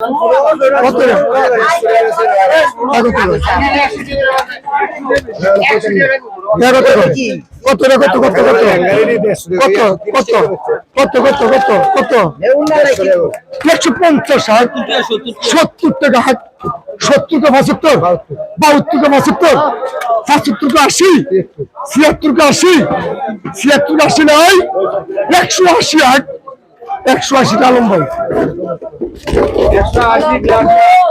কত একশো 50 70 টাকা হাট 70 কে 75 72 কে 72 75 কে 80 76 কে 80 76 কে 80 নাই 180 হাট 180 আলম ভাই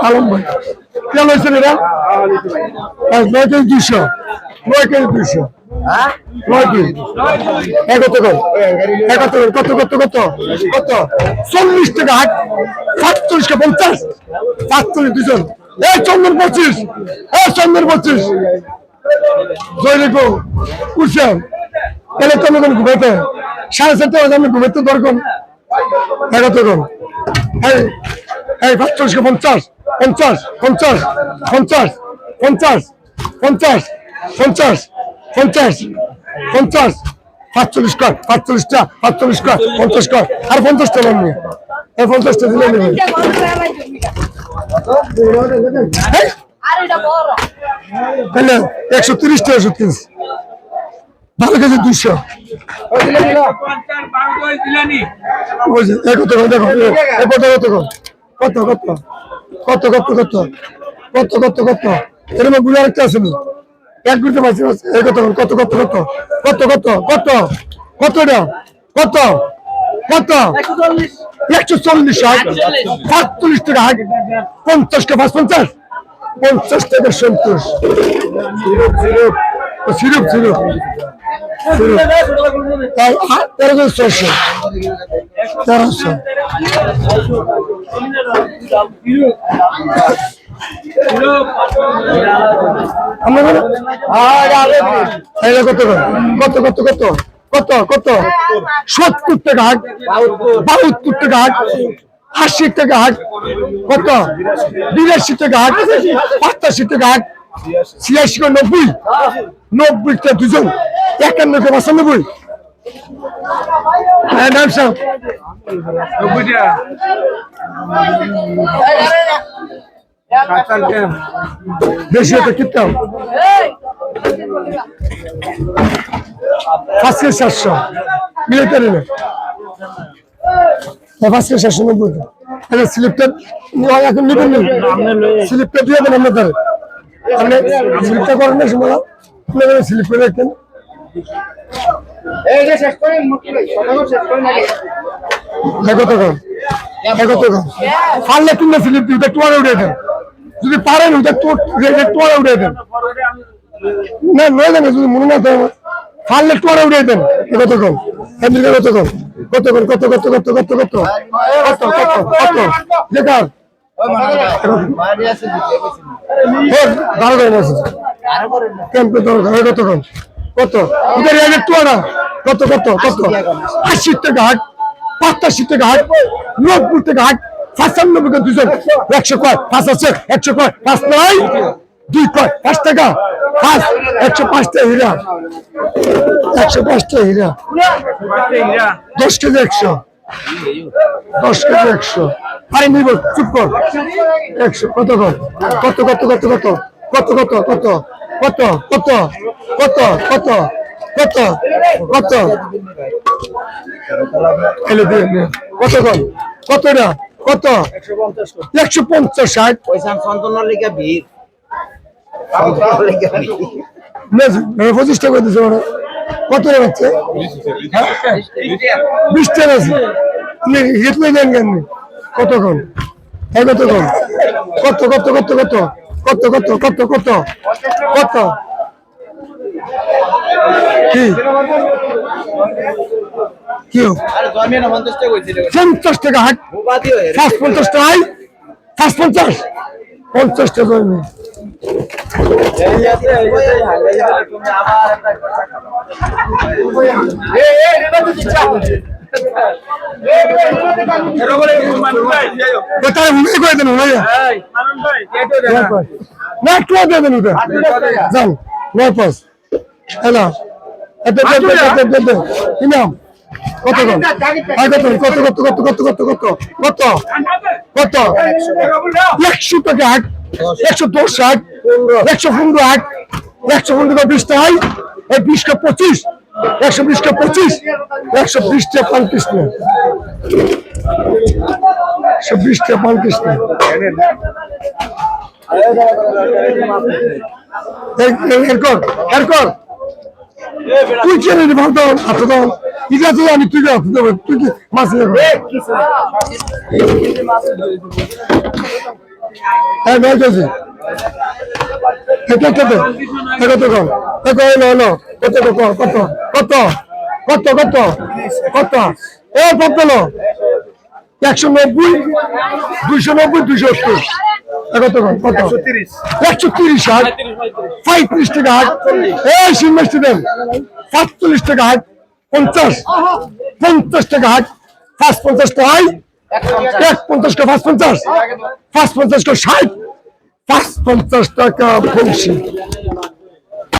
আলম ভাই কেন হয়েছে এরা 9 কেজি 200 9 কেজি 200 9 কেজি কত 40 টাকা হাট 47 কে 50 47 দুজন এই চন্দন 25 এই চন্দন 25 জয়রিকো কুশাম এলে চন্দন ঘুমাইতে 7:30 টাকা আমি ঘুমাইতে দরকার এই 45 কে 50 50 50 50 50 50 50 50 50 45 কর 45 টা 45 কর 50 কর আর 50 টাকা নিয়ে এই 50 টাকা দিলে নেবে আর এটা বড় তাহলে 130 টাকা ওষুধ কিনছি 12 কেজি 200 কত এর মধ্যে গুলো আরেকটা আছে এক গুলিতে মাছ কত 140 45 টাকা হাট 50 কে 50 50 টাকা সন্তোষ সিরুপ 1300 কত 70 টাকা হাট 72 টাকা হাট 80 টাকা হাট কত 82 টাকা হাট 85 টাকা হাট 86 কে 90 টা দুজন 51 কে 92 নাম সব 90 টাকা বেশি তো কিতাম 700 মিলিটারি না 790 আরে স্লিপটা এখন নিবেন না স্লিপটা দিয়ে দেন আপনাদের আপনি স্লিপটা করেন না সময় আপনারা স্লিপ করে রাখেন এই যে শেষ করেন মুক্তি ভাই শেষ করেন আগে কত পারলে তুমি স্লিপ দিতে টোয়ারে উড়ে দেন যদি পারেন ওটা টোয়ারে উড়ে দেন না নয় না যদি মনে না থাকে পারলে টোয়ারে উড়ে দেন কত যেটা কত 80 টাকা হাট 85 টাকা হাট 90 টাকা হাট 95 কে 200 100 কয় 5 আছে 100 কয় 5 নাই 2 কয় 5 টাকা 5 105 টাকা হীরা 105 টাকা হীরা 10 কেজি 100 10 কেজি 100 আরে নিব চুপ কর 100 কত এলে দিয়ে কত না কত 150 60 পয়সা সন্তনের লিগা ভিড় 25 টাকা দিছে ওরা কত হচ্ছে 20 টাকা আছে আপনি হিটলে দেন কেন কতক্ষণ কত কি 50 টাকা হাট 50 টাকা 50 টাকা জমি কত কত কত কত কত কত কত কত কত 100 টাকা হাট 110 হাট 115 হাট 115 20 টাকা এই 20 টা 25 120 টা 25 120 টা 35 না 120 টা 35 না এরকর তুই চেনে নি ভাবতো আপনার ঠিক আছে আমি তুই তুই কি মাছ হ্যাঁ নয় কেজি কত কত কত কত কত কত কত এ কত 190 290 280 কত কত 130 হাট 35 টাকা হাট এই সিনমাস্টি দেন 47 টাকা হাট 50 টাকা হাট 50 টাকা 150 টাকা 50 কা 60 50 টাকা বলছি